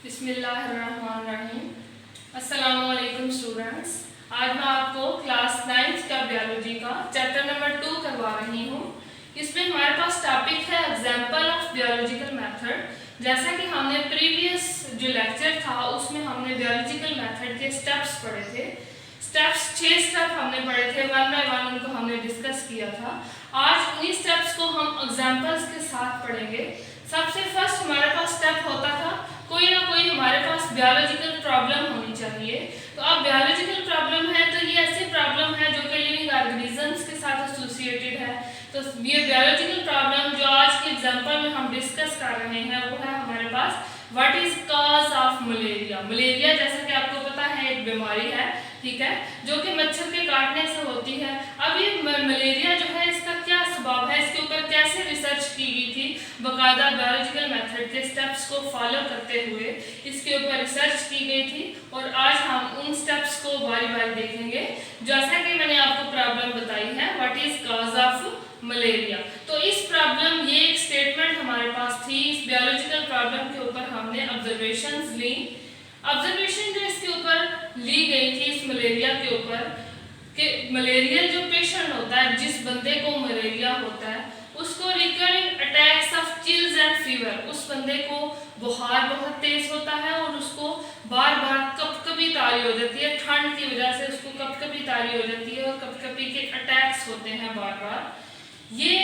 बिस्मिल्लाहिर्रहमानिर्रहीम। अस्सलामुअलैकुम स्टूडेंट्स। आज मैं आपको क्लास 9th का बायोलॉजी का चैप्टर नंबर 2 करवा रही हूँ। इसमें हमारे पास टॉपिक है एग्जाम्पल ऑफ बायोलॉजिकल मेथड। जैसा कि हमने प्रीवियस जो लेक्चर था उसमें हमने बायोलॉजिकल मेथड के स्टेप्स पढ़े थे। 6 स्टेप हमने पढ़े थे, 1 बाय 1 उनको हमने डिस्कस किया था। आज उन्हीं स्टेप्स को हम एग्जाम्पल्स के साथ पढ़ेंगे। सबसे फर्स्ट हमारे पास स्टेप होता था कोई ना कोई हमारे पास बायोलॉजिकल प्रॉब्लम होनी चाहिए। तो अब बायोलॉजिकल प्रॉब्लम है तो ये ऐसी प्रॉब्लम है जो कि लिविंग ऑर्गेनिजम्स के साथ एसोसिएटेड है। तो ये बायोलॉजिकल प्रॉब्लम जो आज के एग्जांपल में हम डिस्कस कर रहे हैं वो है हमारे पास what is cause of malaria. Malaria जैसा कि आपको पता है एक बीमारी है, ठीक है, जो कि मच्छर के काटने से होती है। अब ये मलेरिया जो है इसका क्या सबब है, इसके ऊपर कैसे रिसर्च की गई थी, बाकायदा बायोलॉजिकल मेथड के स्टेप्स को फॉलो करते हुए इसके ऊपर रिसर्च की गई थी। और आज हम उन स्टेप्स को बारी बारी देखेंगे। जैसा कि मैंने आपको प्रॉब्लम बताई है what is cause of malaria, तो इस प्रॉब्लम ये एक स्टेटमेंट हमारे पास थी। इस बायोलॉजिकल प्रॉब्लम के ऊपर हमने ऑब्जर्वेशंस ली। ऑब्जर्वेशन जो इसके ऊपर ली गई थी इस मलेरिया के ऊपर कि मलेरिया जो पेशेंट होता है, जिस बंदे को मलेरिया होता है उसको recurring attacks of chills and fever, उस बंदे को बुखार बहुत तेज होता है और उसको बार बार कपकपी तारी हो जाती है। ठंड की वजह से उसको कपकपी तारी हो जाती है और कपकपी के अटैक्स होते हैं बार बार। ये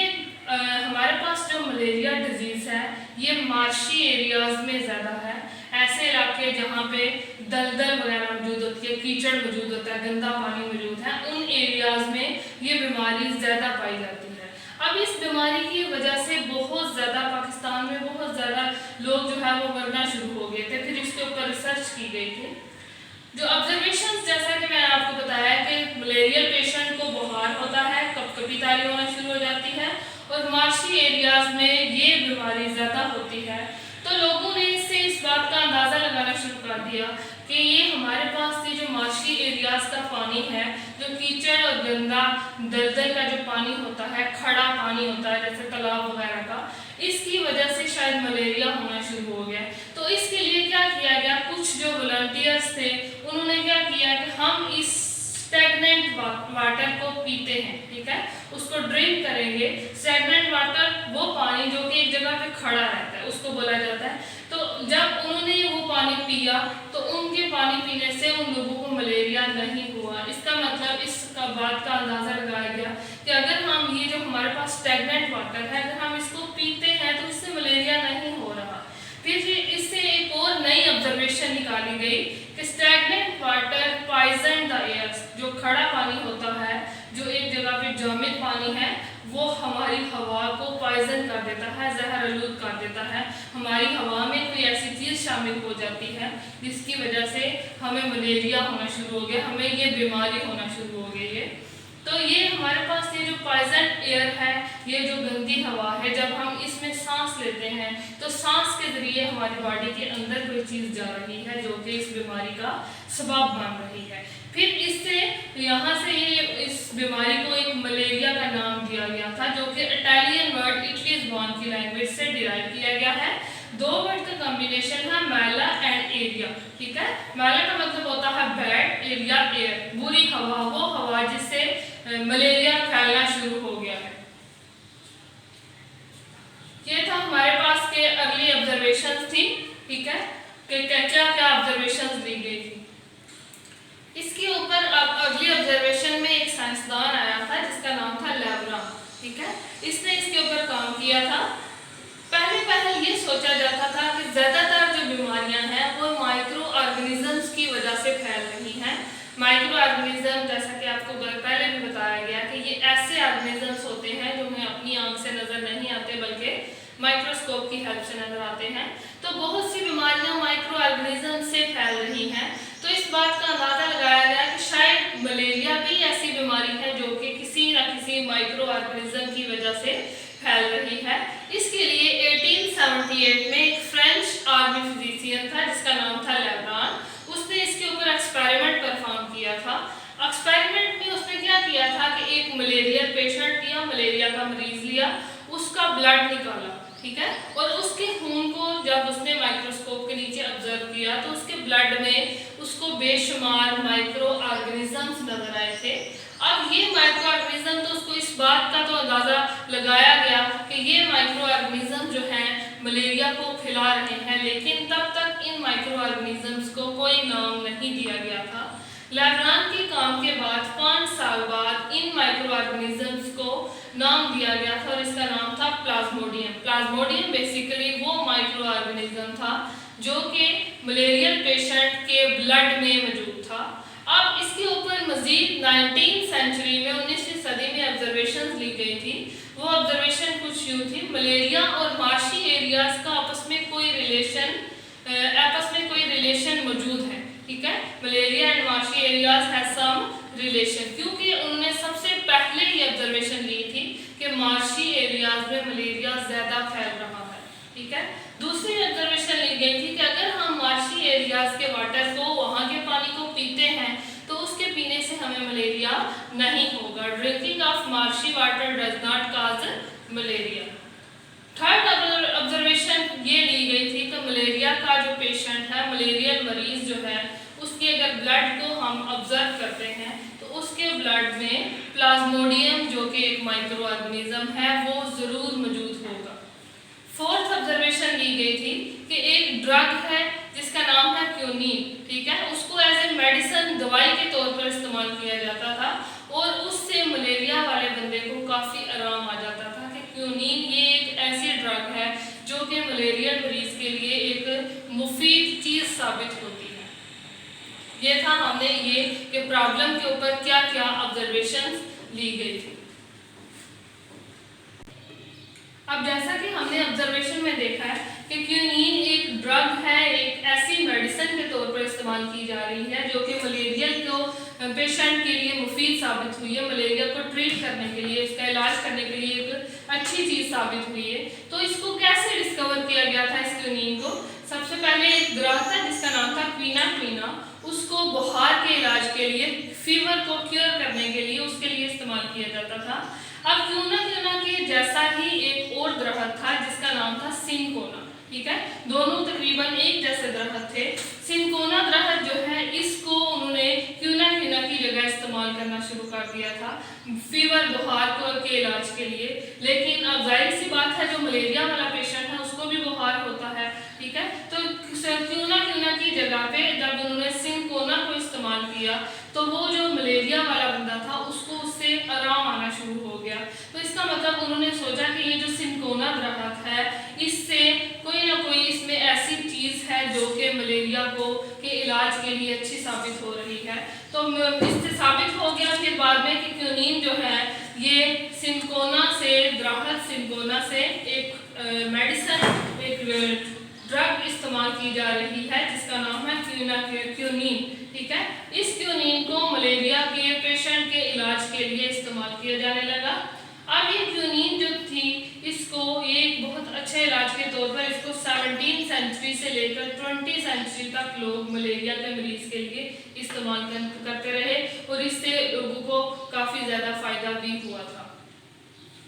हमारे पास जो मलेरिया डिजीज है ये मार्शी एरियाज में ज़्यादा है। ऐसे इलाके जहाँ पे दलदल वगैरह मौजूद होती है, कीचड़ मौजूद होता है, गंदा पानी मौजूद है, उन एरियाज में ये बीमारी ज़्यादा पाई जाती है। अब इस बीमारी की वजह से बहुत ज़्यादा पाकिस्तान में बहुत ज़्यादा लोग जो है वो मरना शुरू हो गए थे। फिर इसके ऊपर रिसर्च की गई थी। जो ऑब्जर्वेशंस जैसा कि मैंने आपको बताया कि मलेरियल पेशेंट को बुखार होता है, कपकपी तारी होना शुरू हो जाती है और मार्शी एरियाज में ये बीमारी ज़्यादा होती है। तो लोगों ने इससे इस बात का अंदाज़ा लगाना शुरू कर दिया कि ये हमारे पास ये जो मार्शी एरियाज का पानी है, जो कीचड़ और गंदा दलदल का जो पानी होता है, खड़ा पानी होता है जैसे तालाब वगैरह का, इसकी वजह से शायद मलेरिया होना शुरू हो गया। तो इसके लिए क्या किया गया, कुछ जो वॉलंटियर्स थे उन्होंने क्या किया कि हम इस स्टैग्नेंट वाटर को पीते हैं, ठीक है, उसको ड्रिंक करेंगे। स्टैग्नेंट वाटर वो पानी जो कि एक जगह पे खड़ा रहता है उसको बोला जाता है। तो जब उन्होंने वो पानी पिया तो उनके पानी पीने से उन लोगों को मलेरिया नहीं हुआ। इसका मतलब इसका बात का अंदाज़ा लगाया गया कि अगर हम ये जो हमारे पास स्टैग्नेंट वाटर है अगर हम इसको पीते हैं तो इससे मलेरिया नहीं हो रहा। फिर इससे एक और नई ऑब्जर्वेशन निकाली गई कि stagnant water poison the air, जो खड़ा पानी होता है, जो एक जगह पे जामिद पानी है, वो हमारी हवा को पॉइजन कर देता है, जहर आलूद कर देता है। हमारी हवा में कोई ऐसी चीज़ शामिल हो जाती है जिसकी वजह से हमें मलेरिया होना शुरू हो गया, हमें ये बीमारी होना शुरू हो गई है। तो ये हमारे पास ये जो पॉइजन एयर है, ये जो गंदी हवा है, जब हम इसमें सांस लेते हैं तो सांस के ज़रिए हमारी बॉडी के अंदर कोई चीज़ जा रही है जो कि इस बीमारी का सबब बन रही है। फिर इससे यहाँ से ये इस बीमारी को एक मलेरिया का नाम दिया गया था जो कि इटालियन वर्ड इटलीज बॉर्न की लैंग्वेज से डिराइव किया गया है। दो वर्ड का कॉम्बिनेशन है मैला एंड एरिया, ठीक है। मैला का मतलब होता है बैड, एरिया एयर, बुरी हवा, वो हवा जिससे मलेरिया फैलना शुरू हो गया है। ये था हमारे पास के अगली ऑब्जर्वेशंस थी, ठीक है, कि क्या क्या ऑब्जर्वेशंस दी गई थी। इसके ऊपर अब अगली ऑब्जर्वेशन में एक साइंसदान आया था जिसका नाम था लेवरा, ठीक है। इसने इसके ऊपर काम किया था। पहले ये सोचा जाता था कि ज़्यादातर जो बीमारियां हैं वो माइक्रो ऑर्गेनिजम्स की वजह से फैल रही हैं। माइक्रो ऑर्गेनिज्म जैसा कि आपको पहले भी बताया गया कि ये ऐसे ऑर्गेनिजम्स होते हैं जो हमें अपनी आंख से नज़र नहीं आते बल्कि माइक्रोस्कोप की हेल्प से नज़र आते हैं। तो बहुत सी बीमारियां माइक्रो ऑर्गेनिज्म से फैल रही हैं। तो इस बात का अंदाज़ा लगाया गया कि शायद मलेरिया भी ऐसी बीमारी है जो कि किसी न किसी माइक्रो ऑर्गेनिज्म की वजह से फैल रही है। इसके लिए 1878 में एक फ्रेंच आर्मी फिजिशियन था जिसका नाम था लेब्रान। उसने इसके ऊपर एक्सपेरिमेंट परफॉर्म किया था। एक्सपेरिमेंट में उसने क्या किया था कि एक मलेरिया पेशेंट लिया, मलेरिया का मरीज लिया, उसका ब्लड निकाला, ठीक है, और उसके खून को जब उसने माइक्रोस्कोप के नीचे ऑब्जर्व गया तो उसके ब्लड में उसको बेशुमार माइक्रो ऑर्गेनिजम्स नजर आए थे। अब ये माइक्रो ऑर्गेनिज्म तो उसको इस बात का तो अंदाजा लगाया गया कि ये माइक्रो ऑर्गेनिज्म जो हैं मलेरिया को फैला रहे हैं, लेकिन तब तक इन माइक्रो ऑर्गेनिजम्स को कोई नाम नहीं दिया गया था। लैब्रान के काम के बाद 5 साल बाद इन माइक्रो ऑर्गेनिजम्स को नाम दिया गया था और इसका नाम था प्लाज्मोडियम। प्लाज्मोडियम बेसिकली वो माइक्रो ऑर्गेनिज्म था जो कि मलेरियल पेशेंट के ब्लड में मौजूद था। अब इसके ऊपर मजीद 19वीं सेंचुरी में 19वीं सदी में ऑब्जर्वेशंस ली गई थी। वो ऑब्जर्वेशन कुछ यूँ थी, मलेरिया और मार्शी एरियाज का आपस में कोई रिलेशन मौजूद है, ठीक है। Malaria and marshy areas has some relation, क्योंकि उन्होंने सबसे पहले ये ऑब्जर्वेशन ली थी कि मार्शी एरियाज में मलेरिया ज़्यादा फैल रहा है, ठीक है। दूसरी ऑब्जर्वेशन ली गई थी कि अगर हम मार्शी एरियाज के वाटर को, वहाँ के पानी को पीते हैं तो उसके पीने से हमें मलेरिया नहीं होगा। Drinking of marshy water does not cause malaria. Third observation ये ली गई थी कि मलेरिया का जो पेशेंट है, मलेरियल मरीज जो है, उसके अगर ब्लड को हम ऑब्जर्व करते हैं तो उसके ब्लड में प्लाज्मोडियम जो कि एक माइक्रो ऑर्गेनिज्म है वो ज़रूर मौजूद होगा। फोर्थ ऑब्जर्वेशन ली गई थी कि एक ड्रग है जिसका नाम है क्यूनीन, ठीक है। उसको एज ए मेडिसिन, दवाई के तौर पर इस्तेमाल किया जाता था और उससे मलेरिया वाले बंदे को काफ़ी आराम आ जाता था कि क्यूनीन ये एक ऐसी ड्रग है जो कि मलेरियल मरीज के लिए एक मुफीद चीज़ साबित होती है। ये था हमने ये कि प्रॉब्लम के ऊपर क्या क्या ऑब्जर्वेशंस ली गई थी। अब जैसा कि हमने ऑब्जर्वेशन में देखा है कि क्यूनीन एक ड्रग है, एक ऐसी मेडिसिन के तौर पर इस्तेमाल की जा रही है जो कि मलेरिया को पेशेंट के लिए मुफीद साबित हुई है, मलेरिया को ट्रीट करने के लिए, इसका इलाज करने के लिए एक अच्छी चीज़ साबित हुई है। तो इसको कैसे डिस्कवर किया गया था इस क्यूनीन को? सबसे पहले एक ग्राफ था जिसका नाम था क्वीना, उसको बुखार के इलाज के लिए, फीवर को क्योर करने के लिए, उसके लिए इस्तेमाल किया जाता था। अब क्यूना के जैसा ही एक और दरख्त था जिसका नाम था सिनकोना, ठीक है। दोनों तकरीबन एक जैसे दरख्त थे। सिनकोना दरख्त जो है इसको उन्होंने क्यूना की जगह इस्तेमाल करना शुरू कर दिया था फीवर, बुखार के इलाज के लिए। लेकिन अब जाहिर सी बात है जो मलेरिया वाला पेशेंट है उसको भी बुखार होता है, ठीक है। तो क्यूना की जगह पे जब उन्होंने सिनकोना को इस्तेमाल किया तो वो जो मलेरिया वाला बंदा था उसको उससे आराम आना शुरू हो गया। तो इसका मतलब उन्होंने सोचा कि ये जो सिनकोना दरख्त है इससे कोई ना कोई इसमें ऐसी चीज़ है जो कि मलेरिया के इलाज के लिए अच्छी साबित हो रही है। तो इससे साबित हो गया फिर बाद में कि क्यूनीन जो है ये सिनकोना से एक मेडिसिन, एक ड्रग इस्तेमाल की जा रही है जिसका नाम है क्यूनीन, ठीक है। इस क्यूनीन को मलेरिया के पेशेंट के इलाज के लिए इस्तेमाल किया जाने लगा। अब ये क्यूनीन जो थी इसको एक बहुत अच्छे इलाज के तौर पर इसको 17वीं सेंचुरी से लेकर 20वीं सेंचुरी तक लोग मलेरिया के मरीज के लिए इस्तेमाल करते रहे और इससे लोगों को काफ़ी ज़्यादा फ़ायदा भी हुआ था।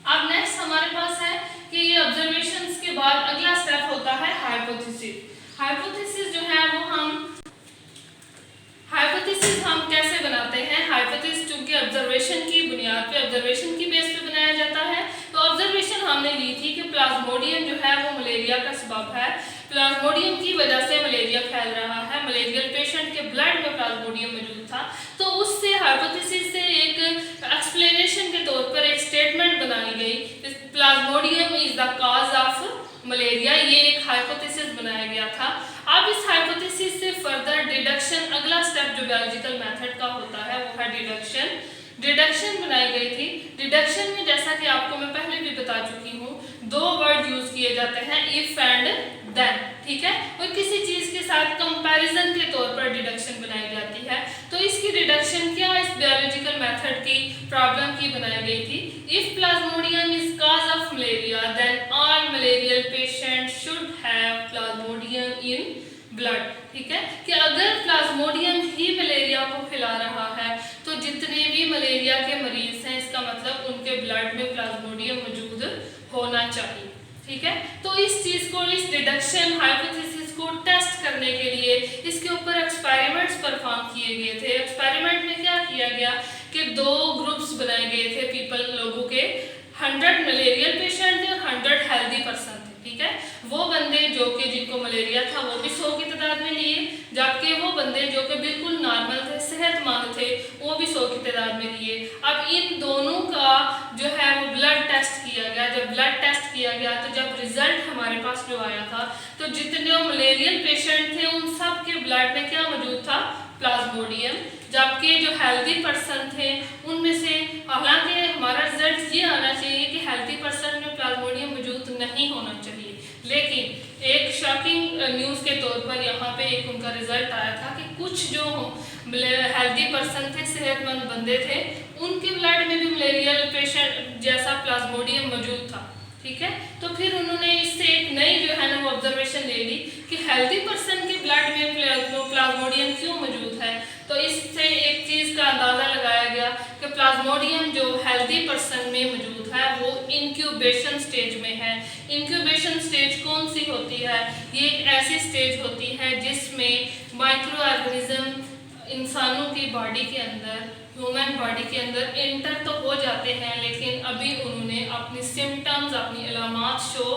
अब नेक्स्ट हमारे पास है कि ये ऑब्जर्वेशंस के बाद अगला स्टेप होता है हाइपोथेसिस। हाइपोथेसिस जो है वो हाइपोथेसिस हम कैसे बनाते हैं? हाइपोथेसिस चूंकि ऑब्जर्वेशन की बुनियाद पे, ऑब्जर्वेशन की बेस पे बनाया जाता है। तो ऑब्जर्वेशन हमने ली थी कि प्लाज्मोडियम जो है वो मलेरिया का सबब है, प्लाज्मोडियम की वजह से मलेरिया फैल रहा है, मलेरियल पेशेंट के ब्लड में प्लाज्मोडियम मौजूद था। तो उससे हाइपोथेसिस से एक एक्सप्लेनेशन के तौर पर एक स्टेटमेंट बनाई गई, Plasmodium is the cause of malaria, ये एक हाइपोथेसिस बनाया गया था। अब इस हाइपोथेसिस से फर्दर डिडक्शन, अगला स्टेप जो बायोलॉजिकल मेथड का होता है वो है डिडक्शन बनाई गई थी। डिडक्शन में जैसा कि आपको मैं पहले भी बता चुकी हूँ, 2 वर्ड यूज किए जाते हैं, इफ एंड देन, ठीक है। और किसी चीज के साथ कंपैरिजन के तौर पर डिडक्शन बनाई जाती है। तो इसकी डिडक्शन क्या इस बायोलॉजिकल मेथड की प्रॉब्लम की बनाई गई थी? If plasmodium is cause of malaria then all malarial patient should have plasmodium in blood, ठीक है। कि अगर प्लाज्मोडियम ही मलेरिया को फैला रहा है तो जितने भी मलेरिया के मरीज हैं इसका मतलब उनके ब्लड में प्लाज्मोडियम मौजूद होना चाहिए, ठीक है। तो इस चीज को, इस डिडक्शन हाइपोथेसिस को टेस्ट करने के लिए इसके ऊपर एक्सपेरिमेंट्स परफॉर्म किए गए थे। एक्सपेरिमेंट में क्या किया गया कि 2 ग्रुप्स बनाए गए थे लोगों के, 100 मलेरियल पेशेंट थे और 100 हेल्दी पर्सन थे। ठीक है, वो बंदे जो कि जिनको मलेरिया था वो भी 100 की तादाद में लिए, जबकि वो बंदे जो कि बिल्कुल नॉर्मल थे, सेहतमंद थे, वो भी 100 की तादाद में लिए। अब इन दोनों का जो है वो ब्लड टेस्ट किया गया। जब ब्लड टेस्ट किया गया तो जब रिजल्ट हमारे पास जो आया था, तो जितने मलेरियल पेशेंट थे उन सब के ब्लड में क्या मौजूद था, प्लाज्मोडियम, जबकि जो हेल्दी पर्सन थे उनमें से, हालांकि हमारा रिजल्ट ये आना चाहिए कि हेल्दी पर्सन में प्लाज्मोडियम मौजूद नहीं होना चाहिए, लेकिन एक शॉकिंग न्यूज़ के तौर पर यहाँ पे एक उनका रिजल्ट आया था कि कुछ जो हेल्दी पर्सन थे, सेहतमंद बंदे थे, उनके ब्लड में भी मलेरियल पेशेंट जैसा प्लाज्मोडियम मौजूद था। ठीक है, तो फिर उन्होंने इससे एक नई जो है ना वो ऑब्जर्वेशन ले ली कि हेल्दी पर्सन के ब्लड में प्लाज्मोडियम क्यों मौजूद है। तो इससे एक चीज़ का अंदाज़ा लगाया गया कि प्लाज्मोडियम जो हेल्दी पर्सन में मौजूद है वो इंक्यूबेशन स्टेज में है। इंक्यूबेशन स्टेज कौन सी होती है, ये एक ऐसी स्टेज होती है जिसमें माइक्रो ऑर्गेनिज्म इंसानों की बॉडी के अंदर, ह्यूमन बॉडी के अंदर एंटर तो हो जाते हैं, लेकिन अभी उन्होंने अपनी सिम्टम्स, अपनी अलामात शो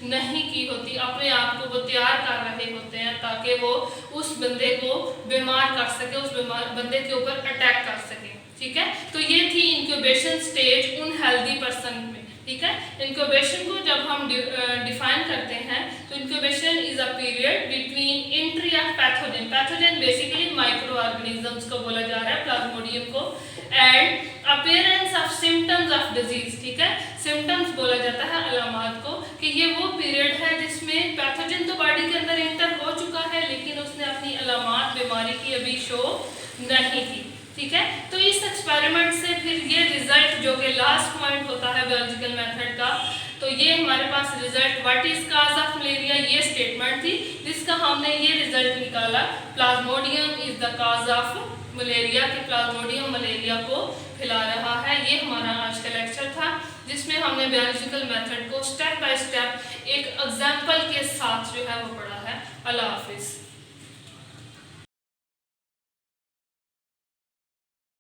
नहीं की होती, अपने आप को वो तैयार कर रहे होते हैं ताकि वो उस बंदे को बीमार कर सके, उस बंदे के ऊपर अटैक कर सके। ठीक है, तो ये थी इंक्यूबेशन स्टेज उन हेल्दी पर्सन में। ठीक है, इंक्यूबेशन को जब हम डिफाइन करते हैं तो incubation is a period between entry of pathogen, pathogen basically micro organisms को बोला जा रहा है, प्लाज्मोडियम को, and appearance of symptoms of disease. ठीक है, सिम्टम्स बोला जाता है अलामात को, कि ये वो पीरियड है जिसमें पैथोजन तो बॉडी के अंदर एंटर हो चुका है लेकिन उसने अपनी अलामात बीमारी की अभी शो नहीं की। ठीक है, तो इस एक्सपेरिमेंट से फिर ये रिजल्ट जो कि लास्ट पॉइंट होता है बायोलॉजिकल मेथड का, तो ये हमारे पास result what is cause of malaria, ये स्टेटमेंट थी जिसका हमने ये रिजल्ट निकाला, plasmodium is the cause of malaria, कि प्लाज्मोडियम मलेरिया को फैला रहा है। ये हमारा आज का लेक्चर था जिसमें हमने बायोलॉजिकल मेथड को स्टेप बाय स्टेप एक एग्जाम्पल के साथ जो है वो पढ़ा है। अल्लाह हाफिज़।